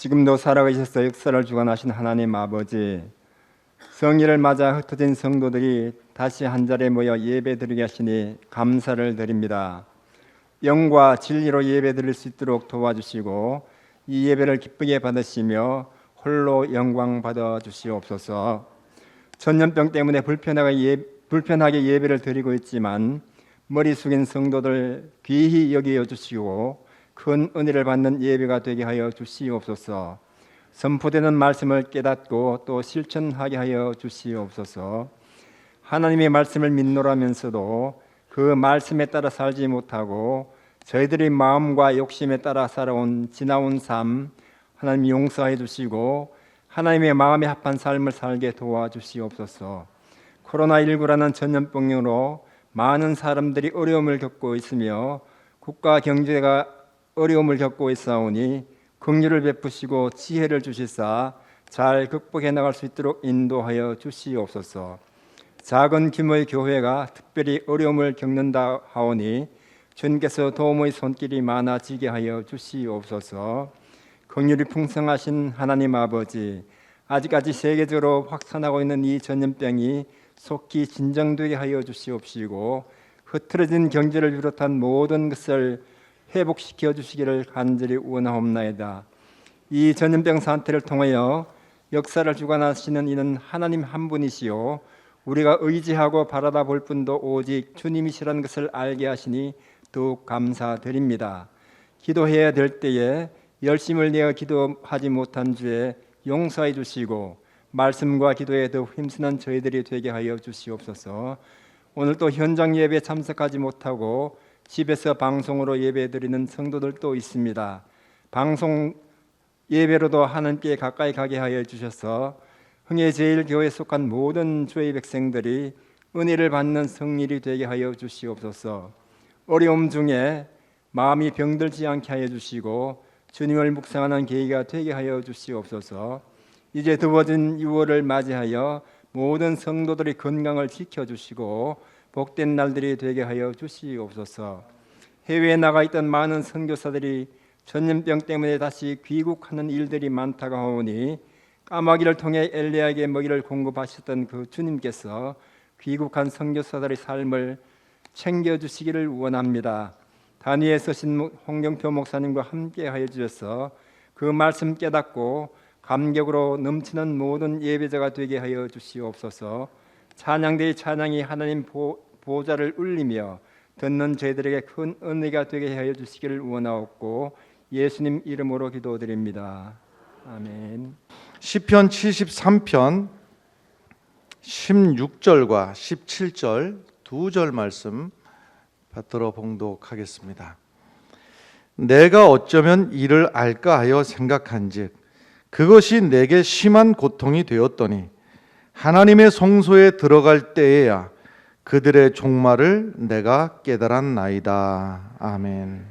지금도 살아계셔서 역사를 주관하신 하나님 아버지, 성일을 맞아 흩어진 성도들이 다시 한자리에 모여 예배드리게 하시니 감사를 드립니다. 영과 진리로 예배드릴 수 있도록 도와주시고 이 예배를 기쁘게 받으시며 홀로 영광 받아 주시옵소서. 전염병 때문에 불편하게 예배를 드리고 있지만 머리 숙인 성도들 귀히 여겨 주시고 큰 은혜를 받는 예배가 되게 하여 주시옵소서. 선포되는 말씀을 깨닫고 또 실천하게 하여 주시옵소서. 하나님의 말씀을 믿노라면서도 그 말씀에 따라 살지 못하고 저희들의 마음과 욕심에 따라 살아온 지나온 삶 하나님 용서해 주시고 하나님의 마음에 합한 삶을 살게 도와주시옵소서. 코로나19라는 전염병으로 많은 사람들이 어려움을 겪고 있으며 국가 경제가 어려움을 겪고 있사오니 긍휼을 베푸시고 지혜를 주시사 잘 극복해 나갈 수 있도록 인도하여 주시옵소서. 작은 규모의 교회가 특별히 어려움을 겪는다 하오니 주님께서 도움의 손길이 많아지게 하여 주시옵소서. 긍휼이 풍성하신 하나님 아버지, 아직까지 세계적으로 확산하고 있는 이 전염병이 속히 진정되게 하여 주시옵시고 흐트러진 경제를 비롯한 모든 것을 회복시켜 주시기를 간절히 원하옵나이다. 이 전염병 사태를 통하여 역사를 주관하시는 이는 하나님 한 분이시요 우리가 의지하고 바라다 볼 분도 오직 주님이시라는 것을 알게 하시니 더욱 감사드립니다. 기도해야 될 때에 열심을 내어 기도하지 못한 주에 용서해 주시고 말씀과 기도에 더욱 힘쓰는 저희들이 되게 하여 주시옵소서. 오늘 또 현장 예배에 참석하지 못하고 집에서 방송으로 예배드리는 성도들도 있습니다. 방송 예배로도 하나님께 가까이 가게 하여 주셔서 흥예제일교회에 속한 모든 주의 백성들이 은혜를 받는 성일이 되게 하여 주시옵소서. 어려움 중에 마음이 병들지 않게 하여 주시고 주님을 묵상하는 계기가 되게 하여 주시옵소서. 이제 더워진 6월을 맞이하여 모든 성도들의 건강을 지켜주시고 복된 날들이 되게 하여 주시옵소서. 해외에 나가 있던 많은 선교사들이 전염병 때문에 다시 귀국하는 일들이 많다고 하오니 까마귀를 통해 엘리야에게 먹이를 공급하셨던 그 주님께서 귀국한 선교사들의 삶을 챙겨주시기를 원합니다. 단위에 서신 홍경표 목사님과 함께 하여 주셔서 그 말씀 깨닫고 감격으로 넘치는 모든 예배자가 되게 하여 주시옵소서. 찬양대의 찬양이 하나님 보좌를 울리며 듣는 저희들에게 큰 은혜가 되게 하여 주시기를 원하옵고 예수님 이름으로 기도드립니다. 아멘. 시편 73편 16절과 17절 두 절 말씀 받들어 봉독하겠습니다. 내가 어쩌면 이를 알까 하여 생각한즉 그것이 내게 심한 고통이 되었더니 하나님의 성소에 들어갈 때에야 그들의 종말을 내가 깨달았나이다. 아멘.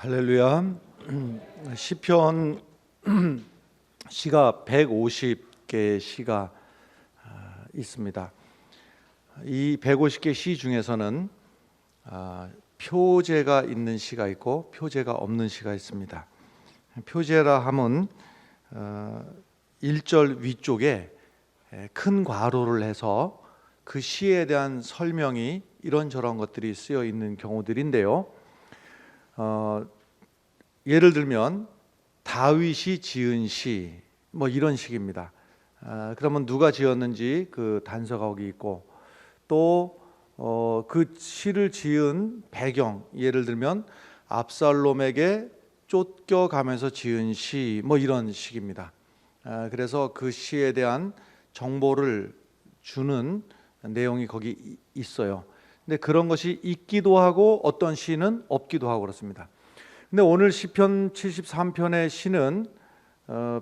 할렐루야. 시편 시가 150개의 시가 있습니다. 이 150개 시 중에서는 표제가 있는 시가 있고 표제가 없는 시가 있습니다. 표제라 함은 1절 위쪽에 큰 괄호를 해서 그 시에 대한 설명이 이런저런 것들이 쓰여 있는 경우들인데요. 예를 들면 다윗이 지은 시 뭐 이런 식입니다. 그러면 누가 지었는지 그 단서가 거기 있고 또 그 시를 지은 배경, 예를 들면 압살롬에게 쫓겨가면서 지은 시 뭐 이런 식입니다. 그래서 그 시에 대한 정보를 주는 내용이 거기 있어요. 근데 그런 것이 있기도 하고 어떤 시는 없기도 하고 그렇습니다. 근데 오늘 시편 73편의 시는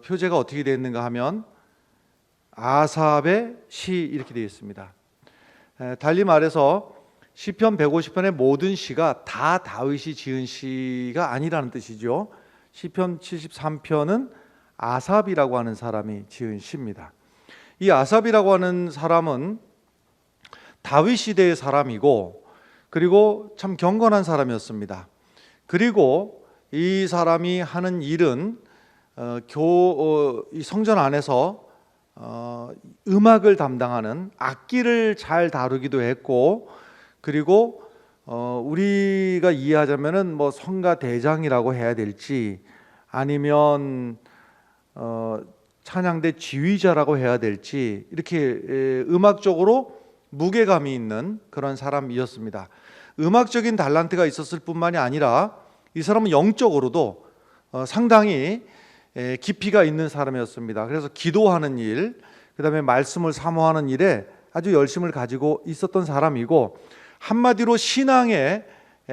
표제가 어떻게 되어 있는가 하면 아삽의 시 이렇게 되어 있습니다. 달리 말해서 시편 150편의 모든 시가 다 다윗이 지은 시가 아니라는 뜻이죠. 시편 73편은 아삽이라고 하는 사람이 지은 시입니다. 이 아삽이라고 하는 사람은 다윗 시대의 사람이고 그리고 참 경건한 사람이었습니다. 그리고 이 사람이 하는 일은 이 성전 안에서 음악을 담당하는 악기를 잘 다루기도 했고 그리고 우리가 이해하자면은 뭐 성가 대장이라고 해야 될지 아니면 찬양대 지휘자라고 해야 될지 이렇게 음악적으로 무게감이 있는 그런 사람이었습니다. 음악적인 달란트가 있었을 뿐만이 아니라 이 사람은 영적으로도 상당히 깊이가 있는 사람이었습니다. 그래서 기도하는 일, 그 다음에 말씀을 사모하는 일에 아주 열심을 가지고 있었던 사람이고 한마디로 신앙의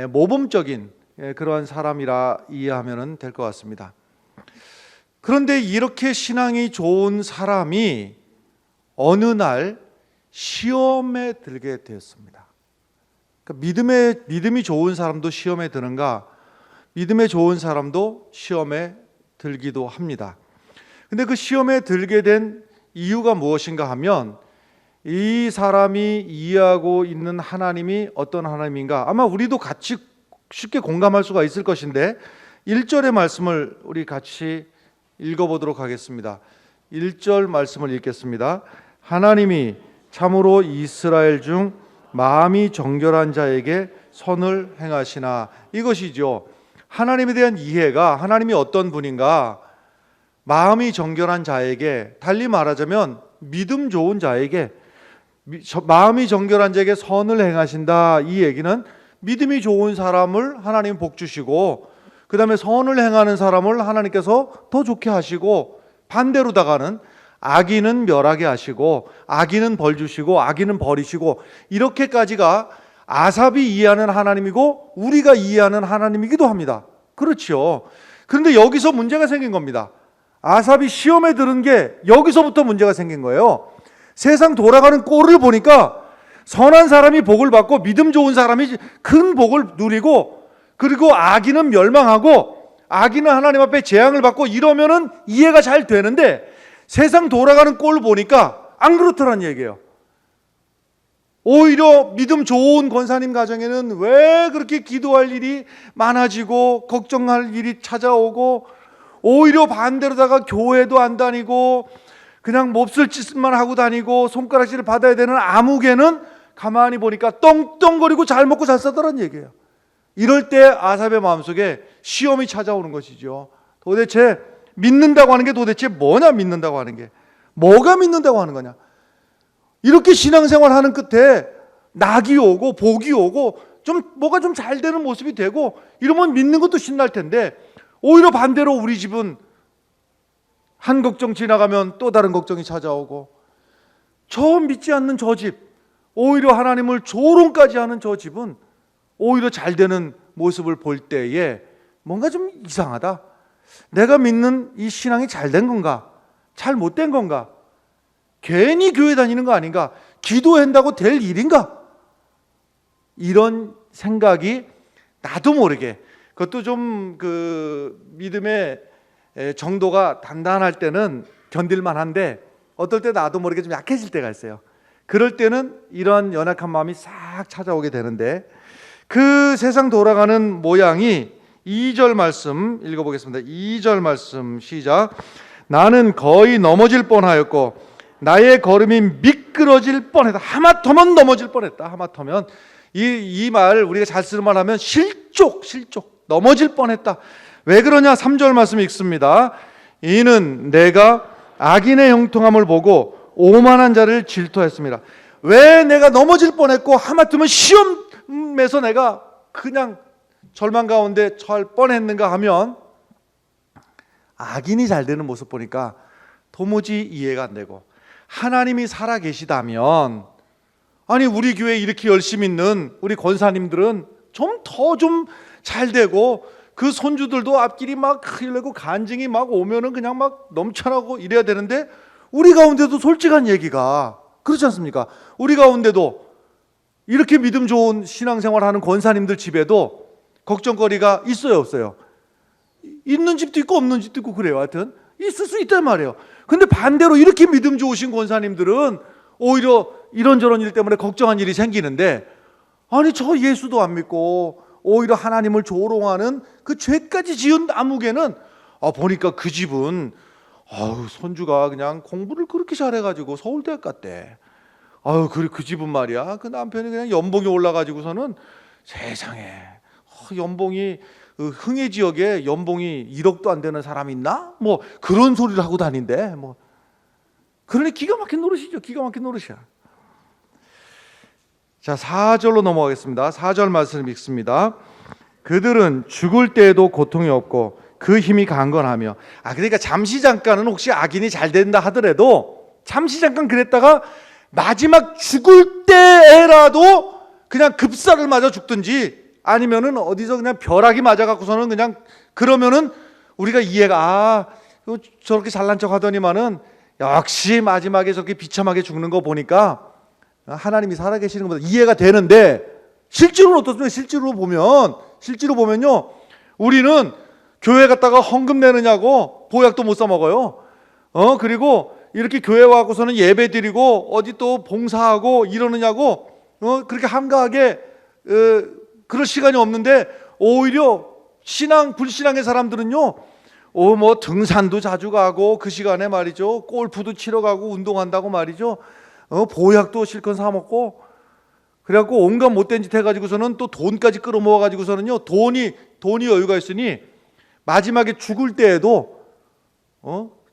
모범적인 그러한 사람이라 이해하면 될 것 같습니다. 그런데 이렇게 신앙이 좋은 사람이 어느 날 시험에 들게 되었습니다. 그러니까 믿음이 좋은 사람도 시험에 드는가? 믿음에 좋은 사람도 시험에 들기도 합니다. 근데 그 시험에 들게 된 이유가 무엇인가 하면 이 사람이 이해하고 있는 하나님이 어떤 하나님인가? 아마 우리도 같이 쉽게 공감할 수가 있을 것인데 1절의 말씀을 우리 같이 읽어보도록 하겠습니다. 1절 말씀을 읽겠습니다. 하나님이 참으로 이스라엘 중 마음이 정결한 자에게 선을 행하시나. 이것이죠. 하나님에 대한 이해가 하나님이 어떤 분인가, 마음이 정결한 자에게, 달리 말하자면 믿음 좋은 자에게, 마음이 정결한 자에게 선을 행하신다. 이 얘기는 믿음이 좋은 사람을 하나님 복 주시고 그 다음에 선을 행하는 사람을 하나님께서 더 좋게 하시고 반대로다가는 악인은 멸하게 하시고 악인은 벌 주시고 악인은 버리시고 이렇게까지가 아삽이 이해하는 하나님이고 우리가 이해하는 하나님이기도 합니다. 그렇죠. 그런데 여기서 문제가 생긴 겁니다. 아삽이 시험에 들은 게 여기서부터 문제가 생긴 거예요. 세상 돌아가는 꼴을 보니까 선한 사람이 복을 받고 믿음 좋은 사람이 큰 복을 누리고 그리고 악인은 멸망하고 악인은 하나님 앞에 재앙을 받고 이러면은 이해가 잘 되는데 세상 돌아가는 꼴을 보니까 안 그렇더란 얘기예요. 오히려 믿음 좋은 권사님 가정에는 왜 그렇게 기도할 일이 많아지고 걱정할 일이 찾아오고 오히려 반대로다가 교회도 안 다니고 그냥 몹쓸 짓만 하고 다니고 손가락질을 받아야 되는 아무개는 가만히 보니까 떵떵거리고 잘 먹고 잘 사더란 얘기예요. 이럴 때 아삽의 마음속에 시험이 찾아오는 것이죠. 도대체 믿는다고 하는 게 도대체 뭐냐? 믿는다고 하는 게 뭐가 믿는다고 하는 거냐? 이렇게 신앙생활 하는 끝에 낙이 오고 복이 오고 좀 뭐가 좀 잘 되는 모습이 되고 이러면 믿는 것도 신날 텐데 오히려 반대로 우리 집은 한 걱정 지나가면 또 다른 걱정이 찾아오고 처음 믿지 않는 저 집, 오히려 하나님을 조롱까지 하는 저 집은 오히려 잘 되는 모습을 볼 때에 뭔가 좀 이상하다. 내가 믿는 이 신앙이 잘 된 건가? 잘 못된 건가? 괜히 교회 다니는 거 아닌가? 기도한다고 될 일인가? 이런 생각이 나도 모르게 그것도 좀 그 믿음의 정도가 단단할 때는 견딜만한데 어떨 때 나도 모르게 좀 약해질 때가 있어요. 그럴 때는 이런 연약한 마음이 싹 찾아오게 되는데, 그 세상 돌아가는 모양이 2절 말씀 읽어보겠습니다. 2절 말씀 시작. 나는 거의 넘어질 뻔하였고 나의 걸음이 미끄러질 뻔했다. 하마터면 넘어질 뻔했다. 하마터면 이 말 우리가 잘 쓰는 말 하면 실족 넘어질 뻔했다. 왜 그러냐? 3절 말씀 읽습니다. 이는 내가 악인의 형통함을 보고 오만한 자를 질투했습니다. 왜 내가 넘어질 뻔했고 하마터면 시험에서 내가 그냥 절망 가운데 처할 뻔했는가 하면, 악인이 잘 되는 모습 보니까 도무지 이해가 안 되고, 하나님이 살아 계시다면, 아니 우리 교회 이렇게 열심히 있는 우리 권사님들은 좀 더 좀 잘 되고, 그 손주들도 앞길이 막 흘리고 간증이 막 오면은 그냥 막 넘쳐나고 이래야 되는데, 우리 가운데도 솔직한 얘기가 그렇지 않습니까? 우리 가운데도 이렇게 믿음 좋은 신앙생활하는 권사님들 집에도 걱정거리가 있어요, 없어요? 있는 집도 있고 없는 집도 있고 그래요. 하여튼 있을 수 있단 말이에요. 근데 반대로 이렇게 믿음 좋으신 권사님들은 오히려 이런저런 일 때문에 걱정한 일이 생기는데, 아니 저 예수도 안 믿고 오히려 하나님을 조롱하는 그 죄까지 지은 아무개는, 보니까 그 집은 손주가 그냥 공부를 그렇게 잘해가지고 서울대학 갔대. 그 집은 말이야, 그 남편이 그냥 연봉이 올라가지고서는 세상에, 연봉이 흥해 지역에 연봉이 1억도 안 되는 사람이 있나? 뭐 그런 소리를 하고 다닌대. 뭐 그러니 기가 막힌 노릇이죠. 기가 막힌 노릇이야. 자, 4절로 넘어가겠습니다. 4절 말씀 읽습니다. 그들은 죽을 때에도 고통이 없고 그 힘이 강건하며. 그러니까 잠시 잠깐은 혹시 악인이 잘 된다 하더라도 잠시 잠깐 그랬다가 마지막 죽을 때라도 그냥 급사를 맞아 죽든지, 아니면은 어디서 그냥 벼락이 맞아 갖고서는 그냥, 그러면은 우리가 이해가, 저렇게 잘난 척 하더니만은 역시 마지막에 저렇게 비참하게 죽는 거 보니까 하나님이 살아계시는 것보다 이해가 되는데, 실제로는 어떻습니까? 실제로 보면요, 우리는 교회 갔다가 헌금 내느냐고 보약도 못 사 먹어요. 그리고 이렇게 교회 와고서는 예배 드리고 어디 또 봉사하고 이러느냐고 그렇게 한가하게 그럴 시간이 없는데, 오히려 불신앙의 사람들은요, 뭐 등산도 자주 가고 그 시간에 말이죠, 골프도 치러 가고 운동한다고 말이죠, 보약도 실컷 사 먹고, 그래갖고 온갖 못된 짓 해가지고서는 또 돈까지 끌어모아 가지고서는요, 돈이 여유가 있으니 마지막에 죽을 때에도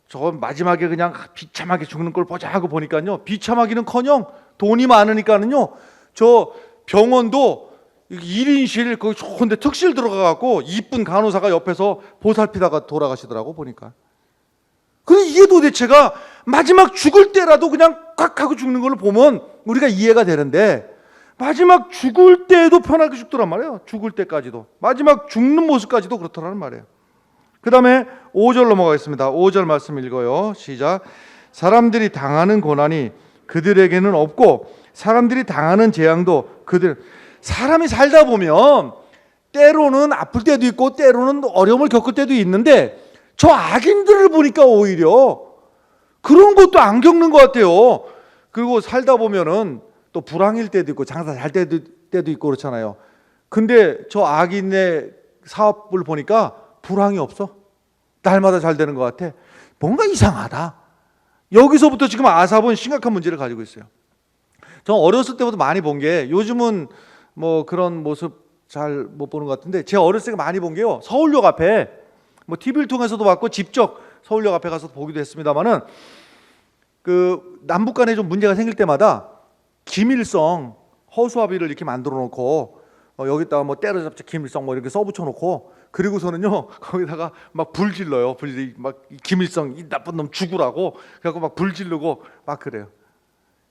저 마지막에 그냥 비참하게 죽는 걸 보자 하고 보니까요, 비참하기는커녕 돈이 많으니까는요, 저 병원도 1인실 거기 좋은데 특실 들어가갖고 이쁜 간호사가 옆에서 보살피다가 돌아가시더라고 보니까. 그래, 이게 도대체가 마지막 죽을 때라도 그냥 꽉 하고 죽는 걸 보면 우리가 이해가 되는데, 마지막 죽을 때에도 편하게 죽더란 말이에요. 죽을 때까지도, 마지막 죽는 모습까지도 그렇더라는 말이에요. 그 다음에 5절 넘어가겠습니다. 5절 말씀 읽어요. 시작. 사람들이 당하는 고난이 그들에게는 없고 사람들이 당하는 재앙도 사람이 살다 보면 때로는 아플 때도 있고 때로는 어려움을 겪을 때도 있는데, 저 악인들을 보니까 오히려 그런 것도 안 겪는 것 같아요. 그리고 살다 보면은 또 불황일 때도 있고 장사 잘 때도 있고 그렇잖아요. 근데 저 악인의 사업을 보니까 불황이 없어. 날마다 잘 되는 것 같아. 뭔가 이상하다. 여기서부터 지금 아삽은 심각한 문제를 가지고 있어요. 저 어렸을 때부터 많이 본 게, 요즘은 뭐 그런 모습 잘 못 보는 것 같은데, 제 어렸을 때 많이 본 게요, 서울역 앞에 뭐 TV를 통해서도 봤고 직접 서울역 앞에 가서 보기도 했습니다만은, 그 남북 간에 좀 문제가 생길 때마다 김일성 허수아비를 이렇게 만들어 놓고 여기다가 뭐 때려잡자 김일성 뭐 이렇게 써붙여 놓고, 그리고서는요 거기다가 막 불 질러요. 막 김일성 이 나쁜 놈 죽으라고 그래갖고 막 불 지르고 막 그래요.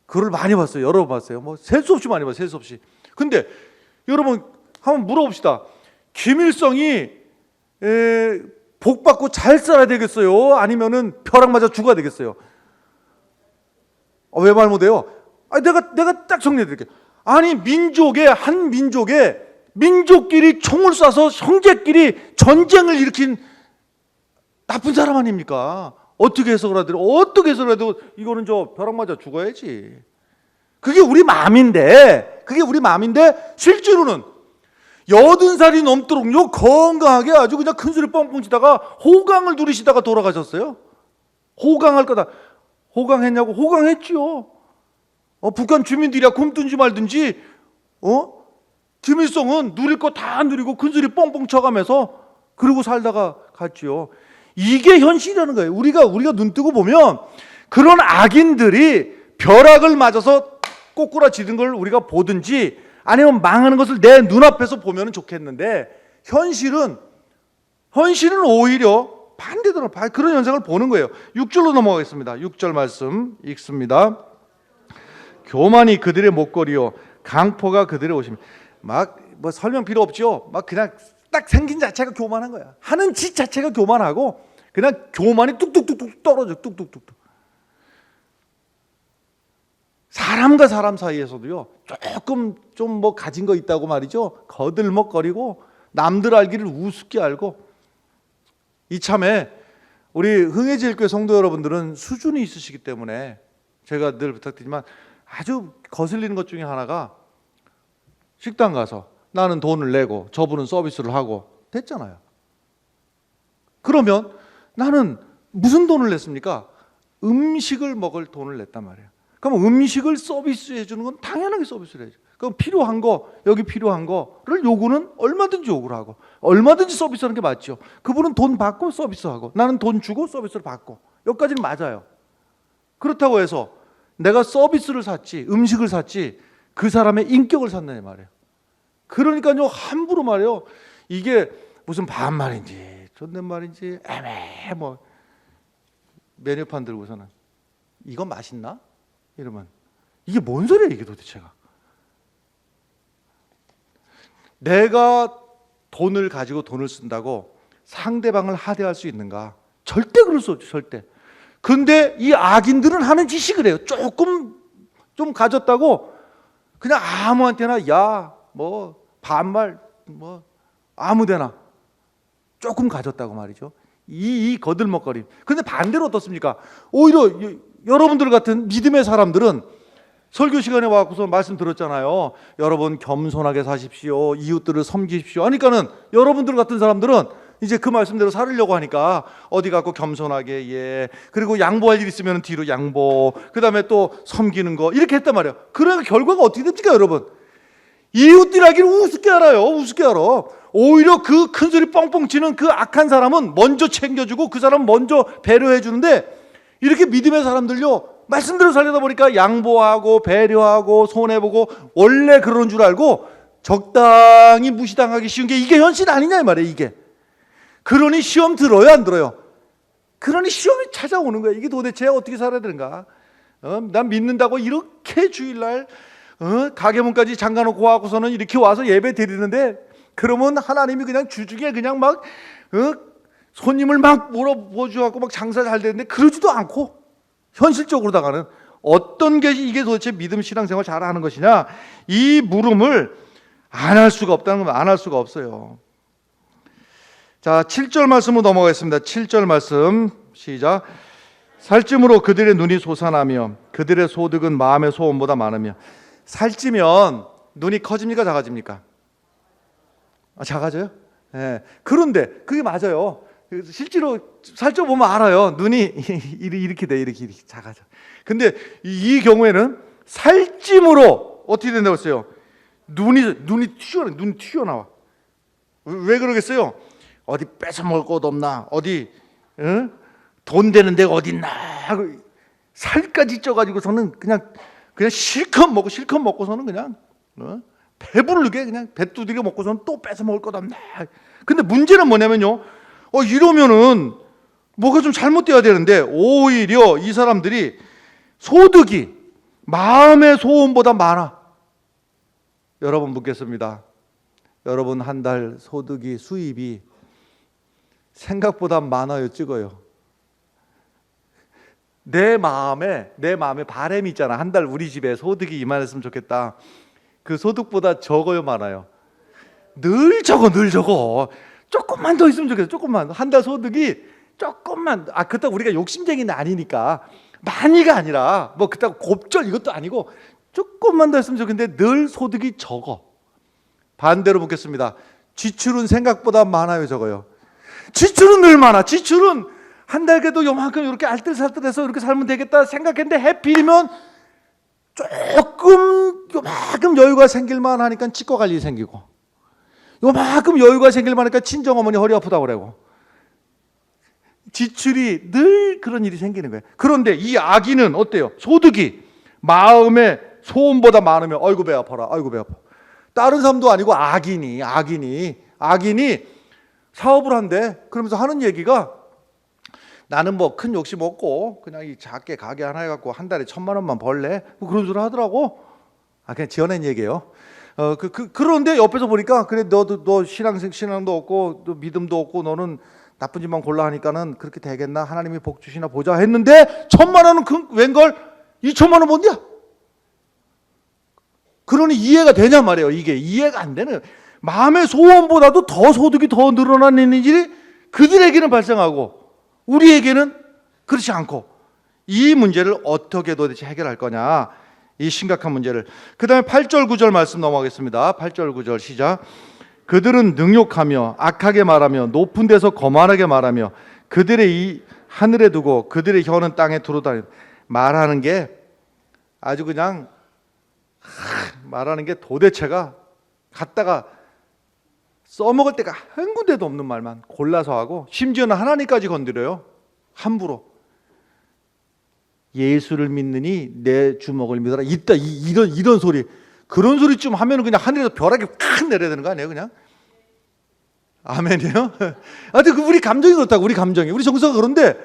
그걸 많이 봤어요. 여러 번 봤어요. 뭐 셀 수 없이 많이 봤어요. 셀 수 없이. 근데 여러분 한번 물어봅시다. 김일성이 복 받고 잘 살아야 되겠어요? 아니면은 벼락 맞아 죽어야 되겠어요? 왜 말 못해요? 내가 딱 정리해 드릴게요. 아니, 한 민족의 민족끼리 총을 쏴서 형제끼리 전쟁을 일으킨 나쁜 사람 아닙니까? 어떻게 해석을 하더라도 어떻게 해석을 해도 이거는 저 벼락 맞아 죽어야지. 그게 우리 마음인데 실제로는 80살이 넘도록요 건강하게 아주 그냥 큰 소리 뻥뻥 치다가 호강을 누리시다가 돌아가셨어요. 호강할 거다. 호강했냐고? 호강했지요. 북한 주민들이야 굶든지 말든지 김일성은 누릴 거 다 누리고 큰 소리 뻥뻥 쳐가면서 그러고 살다가 갔지요. 이게 현실이라는 거예요. 우리가 눈 뜨고 보면 그런 악인들이 벼락을 맞아서 꼬꾸라지는 걸 우리가 보든지 아니면 망하는 것을 내 눈앞에서 보면 좋겠는데 현실은 오히려 반대로 그런 현상을 보는 거예요. 6절로 넘어가겠습니다. 6절 말씀 읽습니다. 교만이 그들의 목걸이요 강포가 그들의 옷입니다. 막 뭐 설명 필요 없죠. 막 그냥 딱 생긴 자체가 교만한 거야. 하는 짓 자체가 교만하고 그냥 교만이 뚝뚝뚝뚝 떨어져. 뚝뚝뚝뚝. 사람과 사람 사이에서도요 조금 좀 뭐 가진 거 있다고 말이죠 거들먹거리고 남들 알기를 우습게 알고 이참에 우리 흥해제일교회 성도 여러분들은 수준이 있으시기 때문에 제가 늘 부탁드리지만 아주 거슬리는 것 중에 하나가 식당 가서 나는 돈을 내고 저분은 서비스를 하고 됐잖아요. 그러면 나는 무슨 돈을 냈습니까? 음식을 먹을 돈을 냈단 말이에요. 그럼 음식을 서비스해 주는 건 당연하게 서비스를 해야죠. 그럼 필요한 거, 여기 필요한 거를 요구는 얼마든지 요구를 하고 얼마든지 서비스하는 게 맞죠. 그분은 돈 받고 서비스하고 나는 돈 주고 서비스를 받고 여기까지는 맞아요. 그렇다고 해서 내가 서비스를 샀지 음식을 샀지 그 사람의 인격을 샀느냐 말이에요. 그러니까요 함부로 말이에요. 이게 무슨 반말인지 존댓말인지 애매해 뭐 메뉴판 들고서는 이거 맛있나? 이러면 이게 뭔 소리야 이게 도대체가. 내가 돈을 가지고 돈을 쓴다고 상대방을 하대할 수 있는가? 절대 그럴 수 없죠. 절대. 근데 이 악인들은 하는 짓이 그래요. 조금 좀 가졌다고 그냥 아무한테나 야 뭐 반말 뭐 아무데나 조금 가졌다고 말이죠. 이 거들먹거림. 근데 반대로 어떻습니까? 오히려 여러분들 같은 믿음의 사람들은 설교 시간에 와서 말씀 들었잖아요. 여러분 겸손하게 사십시오. 이웃들을 섬기십시오. 하니까는 여러분들 같은 사람들은 이제 그 말씀대로 살으려고 하니까 어디 가고 겸손하게 예. 그리고 양보할 일 있으면 뒤로 양보. 그다음에 또 섬기는 거 이렇게 했단 말이에요. 그러니까 결과가 어떻게 됩니까, 여러분? 이웃들 하기를 우습게 알아요. 우습게 알아. 오히려 그 큰 소리 뻥뻥 치는 그 악한 사람은 먼저 챙겨주고 그 사람 먼저 배려해 주는데 이렇게 믿음의 사람들요 말씀대로 살려다 보니까 양보하고 배려하고 손해보고 원래 그러는 줄 알고 적당히 무시당하기 쉬운 게 이게 현실 아니냐 이 말이에요. 이게 그러니 시험 들어요 안 들어요? 그러니 시험이 찾아오는 거예요. 이게 도대체 어떻게 살아야 되는가? 난 믿는다고 이렇게 주일날 가게 문까지 잠가놓고 하고서는 이렇게 와서 예배 드리는데 그러면 하나님이 그냥 주중에 그냥 막 손님을 막 몰아보주하고 막 장사 잘 되는데 그러지도 않고 현실적으로다가는 어떤 게 이게 도대체 믿음 신앙생활 잘하는 것이냐 이 물음을 안 할 수가 없다는 건 안 할 수가 없어요. 자 7절 말씀으로 넘어가겠습니다. 7절 말씀 시작. 살찜으로 그들의 눈이 솟아나며 그들의 소득은 마음의 소원보다 많으며. 살찌면 눈이 커집니까 작아집니까? 작아져요? 네. 그런데 그게 맞아요. 실제로 살쪄 보면 알아요. 눈이 이렇게 돼 이렇게 작아져. 근데 이 경우에는 살찜으로 어떻게 된다고 했어요? 눈이 튀어나와. 왜 그러겠어요? 어디 뺏어 먹을 곳 없나? 어디 돈 되는 데가 어디 있나? 살까지 쪄가지고서는 그냥 실컷 먹고서는 그냥 배부르게 그냥 배 두드려 먹고서는 또 뺏어 먹을 것 없나? 근데 문제는 뭐냐면요. 이러면은 뭐가 좀 잘못돼야 되는데 오히려 이 사람들이 소득이 마음의 소원보다 많아. 여러분 묻겠습니다. 여러분 한 달 소득이 수입이 생각보다 많아요, 적어요? 내 마음에 바람이 있잖아. 한 달 우리 집에 소득이 이만했으면 좋겠다. 그 소득보다 적어요, 많아요? 늘 적어, 늘 적어. 조금만 더 있으면 좋겠어. 조금만. 한 달 소득이 조금만. 그렇다고 우리가 욕심쟁이는 아니니까. 많이가 아니라 뭐 그렇다고 곱절 이것도 아니고 조금만 더 했으면 좋겠는데 늘 소득이 적어. 반대로 묻겠습니다. 지출은 생각보다 많아요, 적어요? 지출은 늘 많아. 지출은 한 달 그래도 요만큼 이렇게 알뜰살뜰해서 이렇게 살면 되겠다 생각했는데 해필이면 요만큼 여유가 생길만 하니까 치과 관리 생기고, 요만큼 여유가 생길만 하니까 친정어머니 허리 아프다고 그러고, 지출이 늘 그런 일이 생기는 거예요. 그런데 이 악인은 어때요? 소득이 마음의 소음보다 많으면 아이고 배 아파라, 아이고 배 아파. 다른 사람도 아니고 악인이 사업을 한대. 그러면서 하는 얘기가, 나는 뭐 큰 욕심 없고 그냥 이 작게 가게 하나 해갖고 한 달에 1,000만 원만 벌래, 뭐 그런 소리 하더라고. 그냥 지어낸 얘기예요. 그런데 옆에서 보니까, 그래 너 신앙도 없고 또 믿음도 없고 너는 나쁜 짓만 골라 하니까는 그렇게 되겠나, 하나님이 복 주시나 보자 했는데 1,000만 원은 웬걸 2,000만 원 뭔데야? 그러니 이해가 되냐 말이에요. 이게 이해가 안 되는, 마음의 소원보다도 더 소득이 더 늘어나는 일이 그들에게는 발생하고 우리에게는 그렇지 않고, 이 문제를 어떻게 도대체 해결할 거냐, 이 심각한 문제를. 그 다음에 8절 9절 말씀 넘어가겠습니다. 8절 9절 시작. 그들은 능욕하며 악하게 말하며 높은 데서 거만하게 말하며 그들의 이 하늘에 두고 그들의 혀는 땅에 두루다니. 말하는 게 아주 그냥 말하는 게 도대체가 갖다가 써먹을 데가 한 군데도 없는 말만 골라서 하고, 심지어는 하나님까지 건드려요. 함부로. 예수를 믿느니 내 주먹을 믿어라. 이런 소리. 그런 소리 좀 하면 그냥 하늘에서 벼락이 팍 내려야 되는 거 아니에요, 그냥? 아멘이에요? 하여튼 우리 감정이 그렇다고, 우리 정서가 그런데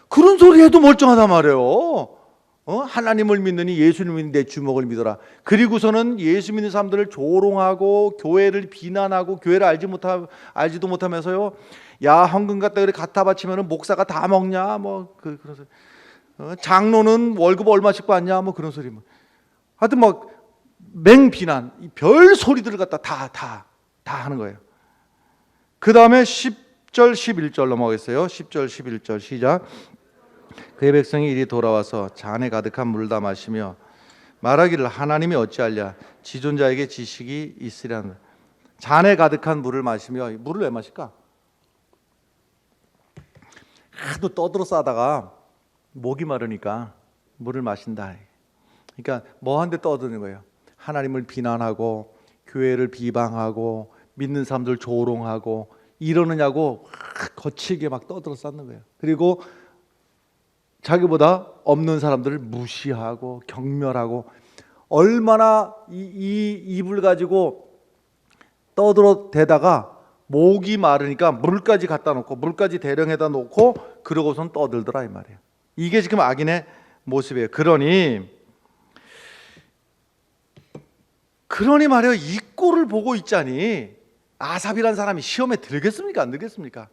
그런 소리 해도 멀쩡하단 말이에요. 하나님을 믿느니 예수를 믿는 내 주먹을 믿어라. 그리고서는 예수 믿는 사람들을 조롱하고 교회를 비난하고, 교회를 알지도 못하면서요, 야 헌금 갖다 그래 갖다 바치면은 목사가 다 먹냐, 뭐 그런 소리. 장로는 월급 얼마씩 받냐, 뭐 그런 소리. 하여튼 막 맹비난, 별 소리들을 갖다 다 하는 거예요. 그 다음에 10절 11절 넘어가겠어요. 10절 11절 시작. 그의 백성이 이리 돌아와서 잔에 가득한 물을 다 마시며 말하기를 하나님이 어찌하랴, 지존자에게 지식이 있으랴. 잔에 가득한 물을 마시며, 물을 왜 마실까? 하도 떠들어 싸다가 목이 마르니까 물을 마신다. 그러니까 뭐 한데 떠드는 거예요? 하나님을 비난하고 교회를 비방하고 믿는 사람들 조롱하고 이러느냐고 거칠게 막 떠들어 쌓는 거예요. 그리고 자기보다 없는 사람들을 무시하고 경멸하고, 얼마나 이 입을 가지고 떠들어 대다가 목이 마르니까 물까지 갖다 놓고, 물까지 대령에다 놓고 그러고선 떠들더라, 이 말이에요. 이게 지금 악인의 모습이에요. 그러니 말이에요. 이 꼴을 보고 있자니 아삽이라는 사람이 시험에 들겠습니까, 안 들겠습니까?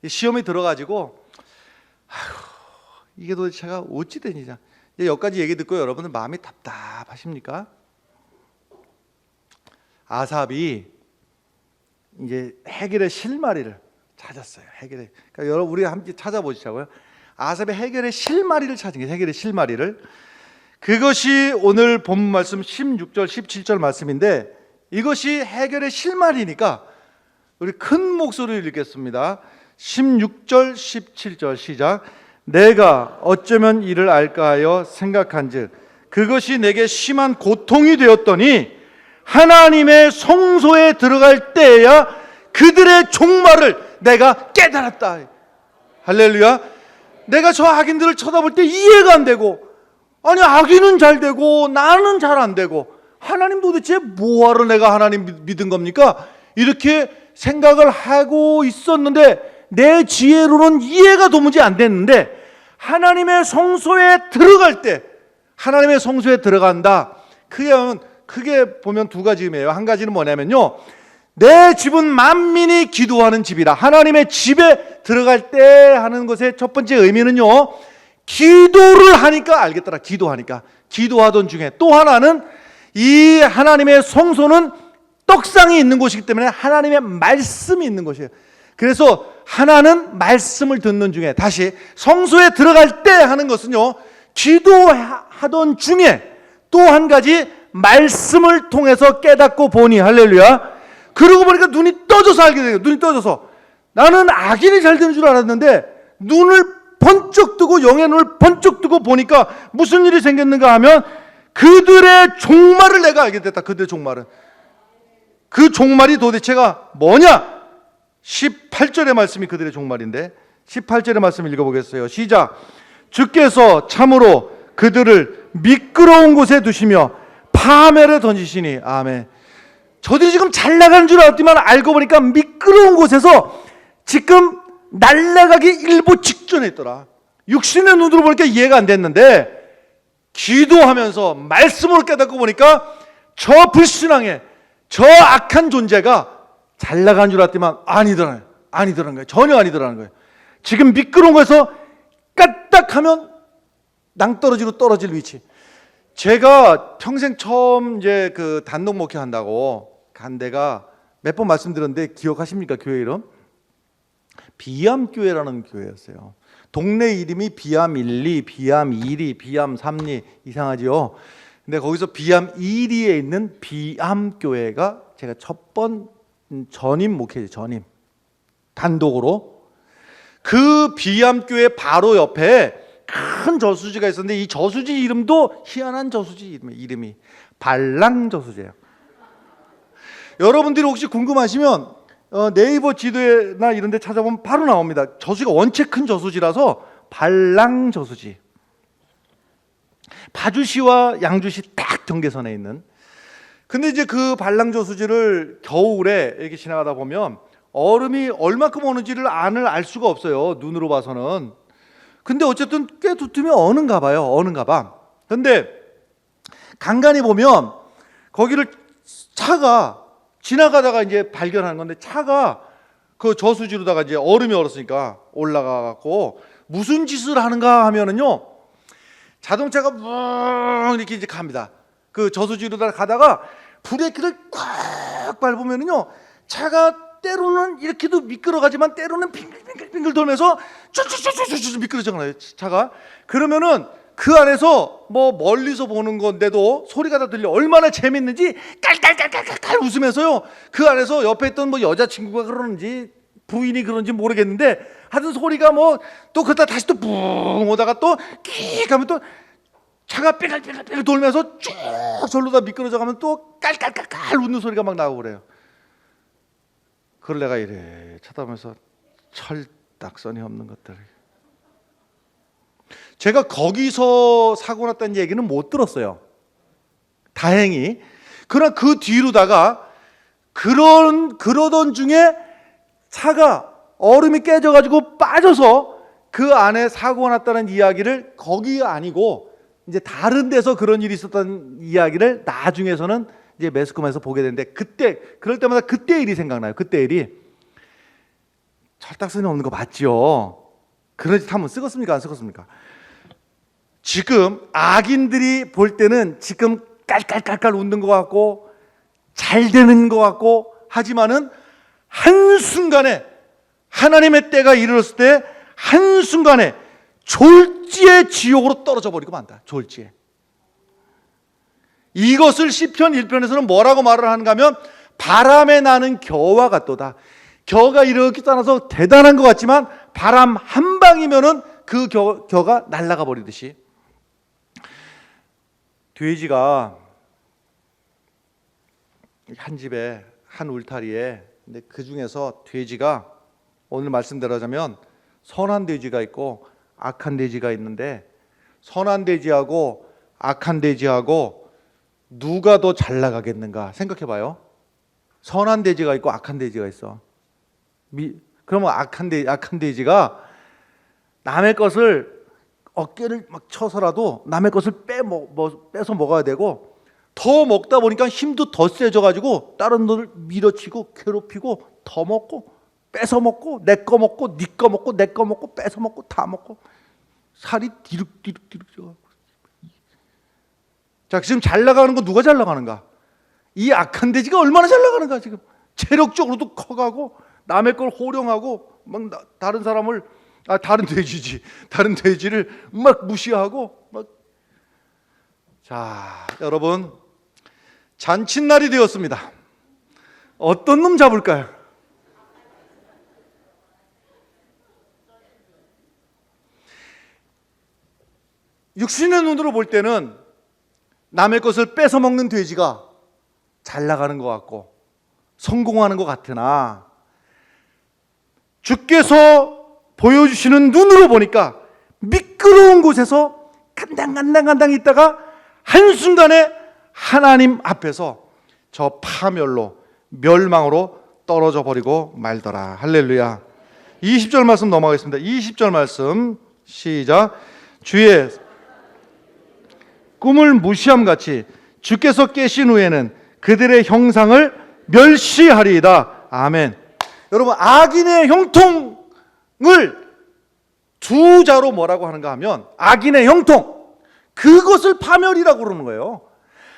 시험에 들어가지고 이게 도대체가 어찌 되냐. 여기까지 얘기 듣고 여러분들 마음이 답답하십니까? 아삽이 이제 해결의 실마리를 찾았어요. 그러니까 여러분 우리 함께 찾아보시자고요. 아삽의 해결의 실마리를 찾은 게, 해결의 실마리를. 그것이 오늘 본문 말씀 16절 17절 말씀인데, 이것이 해결의 실마리니까 우리 큰 목소리를 읽겠습니다. 16절 17절 시작. 내가 어쩌면 이를 알까 하여 생각한즉 그것이 내게 심한 고통이 되었더니 하나님의 성소에 들어갈 때에야 그들의 종말을 내가 깨달았다. 할렐루야. 내가 저 악인들을 쳐다볼 때 이해가 안 되고, 아니 악인은 잘 되고 나는 잘 안 되고, 하나님 도대체 뭐하러 내가 하나님 믿은 겁니까? 이렇게 생각을 하고 있었는데, 내 지혜로는 이해가 도무지 안 됐는데, 하나님의 성소에 들어갈 때, 하나님의 성소에 들어간다. 크게 보면 두 가지 의미예요. 한 가지는 뭐냐면요, 내 집은 만민이 기도하는 집이라. 하나님의 집에 들어갈 때 하는 것의 첫 번째 의미는요, 기도를 하니까 알겠더라. 기도하니까. 기도하던 중에. 또 하나는 이 하나님의 성소는 떡상이 있는 곳이기 때문에 하나님의 말씀이 있는 곳이에요. 그래서 하나는 말씀을 듣는 중에, 다시 성소에 들어갈 때 하는 것은요, 기도하던 중에 또 한 가지 말씀을 통해서 깨닫고 보니, 할렐루야, 그러고 보니까 눈이 떠져서 알게 돼요. 눈이 떠져서. 나는 악인이 잘 되는 줄 알았는데 눈을 번쩍 뜨고, 영의 눈을 번쩍 뜨고 보니까 무슨 일이 생겼는가 하면 그들의 종말을 내가 알게 됐다. 그들의 종말은. 그 종말이 도대체가 뭐냐? 18절의 말씀이 그들의 종말인데, 18절의 말씀 읽어보겠어요. 시작. 주께서 참으로 그들을 미끄러운 곳에 두시며 파멸에 던지시니. 아멘. 저들이 지금 잘 나가는 줄 알았지만 알고 보니까 미끄러운 곳에서 지금 날아가기 일보 직전에 있더라. 육신의 눈으로 보니까 이해가 안 됐는데 기도하면서 말씀으로 깨닫고 보니까 저 불신앙의, 저 악한 존재가 잘 나가는 줄 알았지만 아니더라는 거예요. 전혀 아니더라는 거예요. 지금 미끄러운 곳에서 까딱하면 낭떠러지로 떨어질 위치. 제가 평생 처음 이제 그 단독 목회한다고 간 데가 몇 번 말씀드렸는데 기억하십니까? 교회 이름? 비암교회라는 교회였어요. 동네 이름이 비암 1리, 비암 2리, 비암 3리. 이상하죠? 근데 거기서 비암 2리에 있는 비암교회가 제가 첫 번 전임 목회죠. 전임. 단독으로. 그 비암교회 바로 옆에 큰 저수지가 있었는데 이 저수지 이름도 희한한 저수지 이름이 발랑저수지예요. 여러분들이 혹시 궁금하시면 네이버 지도나 이런 데 찾아보면 바로 나옵니다. 저수지가 원체 큰 저수지라서 발랑저수지. 파주시와 양주시 딱 경계선에 있는. 근데 이제 그 발랑저수지를 겨울에 이렇게 지나가다 보면 얼음이 얼마큼 오는지를 알 수가 없어요. 눈으로 봐서는. 근데 어쨌든 꽤 두툼이 어는가 봐. 근데 간간히 보면 거기를 차가 지나가다가 이제 발견하는 건데, 차가 그 저수지로다가 이제 얼음이 얼었으니까 올라가 갖고 무슨 짓을 하는가 하면은요, 자동차가 뭉 이렇게 이제 갑니다. 그 저수지로다가 가다가 브레이크를 꽉 밟으면은요, 차가 때로는 이렇게도 미끄러가지만 때로는 빙글빙글 돌면서 쭈쭈쭈쭈쭈 미끄러져가요, 차가. 그러면은 그 안에서 뭐 멀리서 보는 건데도 소리가 다 들려. 얼마나 재밌는지 깔깔깔깔깔 웃으면서요, 그 안에서 옆에 있던 뭐 여자친구가 그러는지 부인이 그런지 모르겠는데 하여튼 소리가 뭐 또 그러다 다시 또 붕 오다가 또 끽 하면 또 차가 뺑글뺑글 돌면서 쭉 절로 다 미끄러져 가면 또 깔깔깔깔 웃는 소리가 막 나오고 그래요. 그걸 내가 이래 쳐다보면서 철딱서니 없는 것들. 제가 거기서 사고 났다는 얘기는 못 들었어요. 다행히. 그러나 그 뒤로다가 그러던 중에 차가 얼음이 깨져가지고 빠져서 그 안에 사고가 났다는 이야기를, 거기가 아니고 이제 다른 데서 그런 일이 있었다는 이야기를 나중에서는 이제 매스컴에서 보게 되는데, 그때 그럴 때마다 그때 일이 생각나요. 그때 일이. 철딱선이 없는 거 맞죠? 그런 짓 하면 쓰겠습니까? 안 쓰겠습니까? 지금 악인들이 볼 때는 지금 깔깔깔깔 웃는 것 같고 잘 되는 것 같고 하지만은 한순간에 하나님의 때가 이르렀을 때 한순간에 졸지의 지옥으로 떨어져 버리고 만다. 졸지에. 이것을 시편 1편에서는 뭐라고 말을 하는가 하면 바람에 나는 겨와 같도다. 겨가 이렇게 떠나서 대단한 것 같지만 바람 한 방이면은 그 겨가 날아가 버리듯이. 돼지가 한 집에 한 울타리에, 근데 그 중에서 돼지가, 오늘 말씀대로 하자면 선한 돼지가 있고 악한 돼지가 있는데, 선한 돼지하고 악한 돼지하고 누가 더 잘 나가겠는가 생각해 봐요. 선한 돼지가 있고 악한 돼지가 있어. 그러면 악한 돼지가 남의 것을 어깨를 막 쳐서라도 남의 것을 뺏어 먹어야 되고, 더 먹다 보니까 힘도 더 세져가지고 다른 놈을 밀어치고 괴롭히고 더 먹고 뺏어 먹고 내 거 먹고 네 거 먹고 내 거 먹고 뺏어 먹고 다 먹고 살이 디룩디룩 쪄. 자, 지금 잘 나가는 건 누가 잘 나가는가? 이 악한 돼지가 얼마나 잘 나가는가. 지금 체력적으로도 커가고 남의 걸 호령하고 막 다른 사람을 다른 돼지를 막 무시하고 막. 자, 여러분, 잔칫날이 되었습니다. 어떤 놈 잡을까요? 육신의 눈으로 볼 때는 남의 것을 뺏어 먹는 돼지가 잘 나가는 것 같고 성공하는 것 같으나, 주께서 보여주시는 눈으로 보니까 미끄러운 곳에서 간당간당 있다가 한순간에 하나님 앞에서 저 파멸로, 멸망으로 떨어져 버리고 말더라. 할렐루야. 20절 말씀 넘어가겠습니다. 20절 말씀 시작. 주의 꿈을 무시함같이 주께서 깨신 후에는 그들의 형상을 멸시하리이다. 아멘. 여러분, 악인의 형통을 두 자로 뭐라고 하는가 하면, 악인의 형통, 그것을 파멸이라고 그러는 거예요.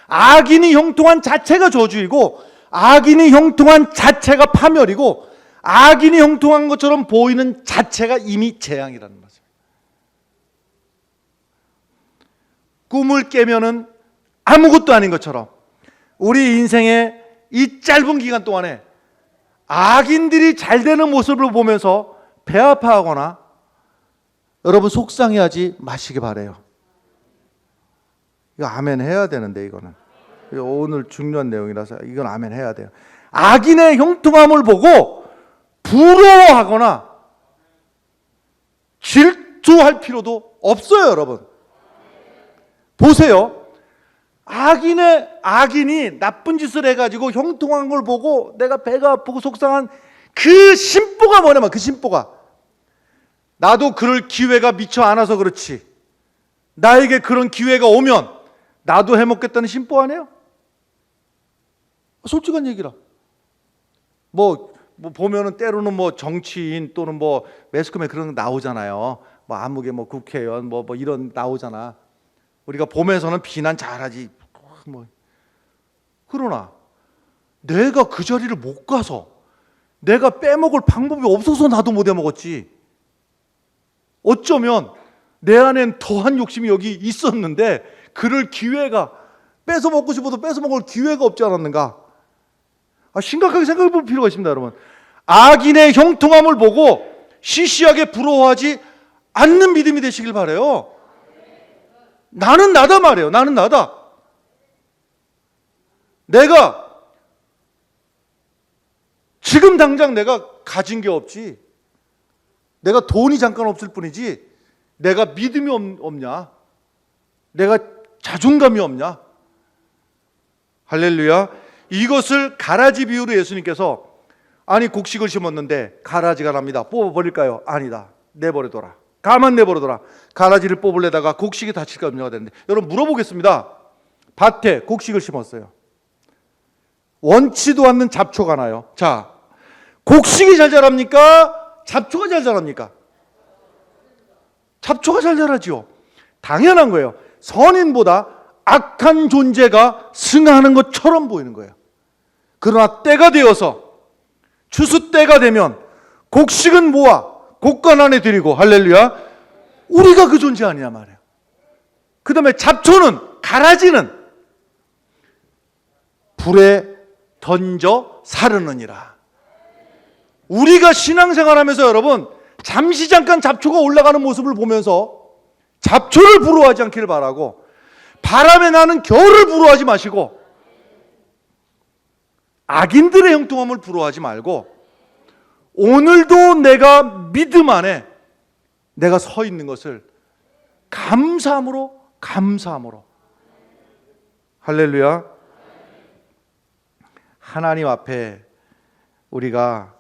악인이 형통한 자체가 저주이고, 악인이 형통한 자체가 파멸이고, 악인이 형통한 것처럼 보이는 자체가 이미 재앙이라는 말이에요. 꿈을 깨면은 아무것도 아닌 것처럼 우리 인생의 이 짧은 기간 동안에 악인들이 잘 되는 모습을 보면서 배 아파하거나 여러분 속상해하지 마시기 바래요. 이거 아멘 해야 되는데, 이거는 오늘 중요한 내용이라서 이건 아멘 해야 돼요. 악인의 형통함을 보고 부러워하거나 질투할 필요도 없어요. 여러분 보세요. 악인이 나쁜 짓을 해가지고 형통한 걸 보고 내가 배가 아프고 속상한 그 심보가 뭐냐면, 그 심보가 나도 그럴 기회가 미처 안 와서 그렇지, 나에게 그런 기회가 오면 나도 해먹겠다는 심보 아니에요? 솔직한 얘기라. 뭐 보면은 때로는 뭐 정치인 또는 뭐 매스컴에 그런 거 나오잖아요. 뭐 아무개 뭐 국회의원 뭐 이런 나오잖아. 우리가 보면서는 비난 잘하지. 그러나 내가 그 자리를 못 가서, 내가 빼먹을 방법이 없어서 나도 못 해먹었지. 어쩌면 내 안엔 더한 욕심이 여기 있었는데 그럴 기회가, 뺏어 먹고 싶어도 뺏어 먹을 기회가 없지 않았는가. 심각하게 생각해 볼 필요가 있습니다. 여러분, 악인의 형통함을 보고 시시하게 부러워하지 않는 믿음이 되시길 바라요. 나는 나다 말이에요. 나는 나다. 내가 지금 당장 내가 가진 게 없지, 내가 돈이 잠깐 없을 뿐이지 내가 믿음이 없냐, 내가 자존감이 없냐. 할렐루야. 이것을 가라지 비유로 예수님께서, 아니 곡식을 심었는데 가라지가 납니다. 뽑아버릴까요? 아니다. 내버려둬라. 가만 내버려둬라. 가라지를 뽑으려다가 곡식이 다칠까 염려가 되는데, 여러분 물어보겠습니다. 밭에 곡식을 심었어요. 원치도 않는 잡초가 나요. 자, 곡식이 잘 자랍니까? 잡초가 잘 자랍니까? 잡초가 잘 자라지요. 당연한 거예요. 선인보다 악한 존재가 승하는 것처럼 보이는 거예요. 그러나 때가 되어서, 추수 때가 되면 곡식은 모아 곡간 안에 들이고, 할렐루야, 우리가 그 존재 아니냐 말이에요. 그 다음에 잡초는, 가라지는 불에 던져 사르느니라. 우리가 신앙생활하면서 여러분, 잠시 잠깐 잡초가 올라가는 모습을 보면서 잡초를 부러워하지 않기를 바라고, 바람에 나는 겨울을 부러워하지 마시고, 악인들의 형통함을 부러워하지 말고, 오늘도 내가 믿음 안에 내가 서 있는 것을 감사함으로, 할렐루야. 하나님 앞에 우리가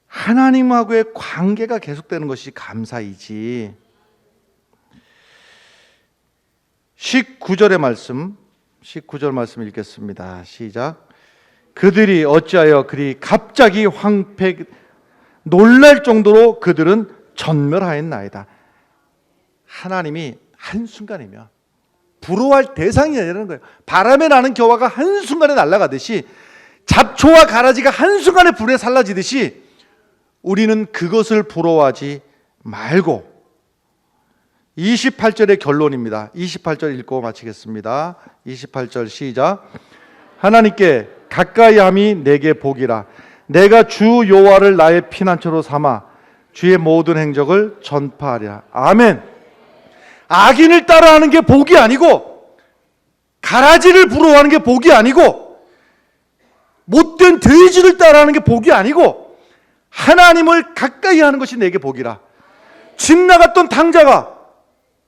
하나님하고의 관계가 계속되는 것이 감사이지. 19절의 말씀, 19절 말씀 읽겠습니다. 시작. 그들이 어찌하여 그리 갑자기 놀랄 정도로 그들은 전멸하였나이다. 하나님이 한순간이면 부러워할 대상이 아니라는 거예요. 바람에 나는 겨와가 한순간에 날아가듯이, 잡초와 가라지가 한순간에 불에 살라지듯이 우리는 그것을 부러워하지 말고, 28절의 결론입니다. 28절 읽고 마치겠습니다. 28절 시작. 하나님께 가까이함이 내게 복이라. 내가 주 여호와를 나의 피난처로 삼아 주의 모든 행적을 전파하리라. 아멘. 악인을 따라하는 게 복이 아니고, 가라지를 부러워하는 게 복이 아니고, 못된 돼지를 따라하는 게 복이 아니고, 하나님을 가까이 하는 것이 내게 복이라. 집 나갔던 당자가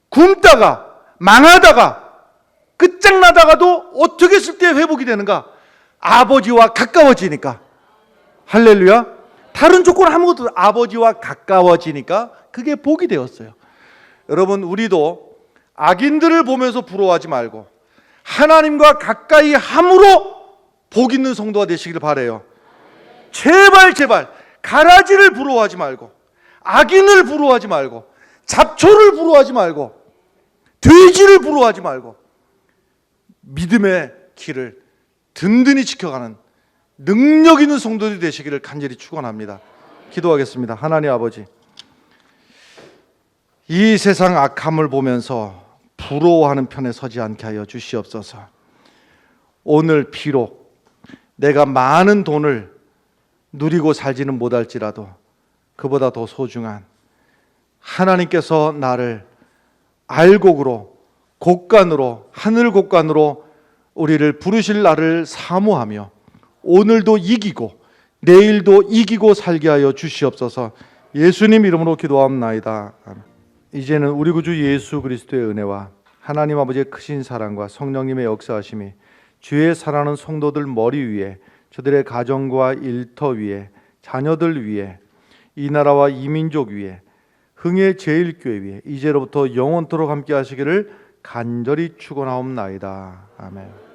굶다가 망하다가 끝장나다가도 어떻게 했을 때 회복이 되는가? 아버지와 가까워지니까. 할렐루야. 다른 조건 아무것도 없어요. 아버지와 가까워지니까 그게 복이 되었어요. 여러분, 우리도 악인들을 보면서 부러워하지 말고 하나님과 가까이 함으로 복 있는 성도가 되시길 바라요. 제발 가라지를 부러워하지 말고, 악인을 부러워하지 말고, 잡초를 부러워하지 말고, 돼지를 부러워하지 말고, 믿음의 길을 든든히 지켜가는 능력 있는 성도들이 되시기를 간절히 축원합니다. 기도하겠습니다. 하나님 아버지, 이 세상 악함을 보면서 부러워하는 편에 서지 않게 하여 주시옵소서. 오늘 비록 내가 많은 돈을 누리고 살지는 못할지라도 그보다 더 소중한 하나님께서 나를 알곡으로, 곡간으로, 하늘 곡간으로 우리를 부르실 날을 사모하며 오늘도 이기고 내일도 이기고 살게 하여 주시옵소서. 예수님 이름으로 기도하옵나이다. 이제는 우리 구주 예수 그리스도의 은혜와 하나님 아버지의 크신 사랑과 성령님의 역사하심이 주의 사랑하는 성도들 머리 위에, 저들의 가정과 일터 위에, 자녀들 위에, 이 나라와 이 민족 위에, 흥의 제일교회 위에 이제로부터 영원토록 함께 하시기를 간절히 축원하옵나이다. 아멘.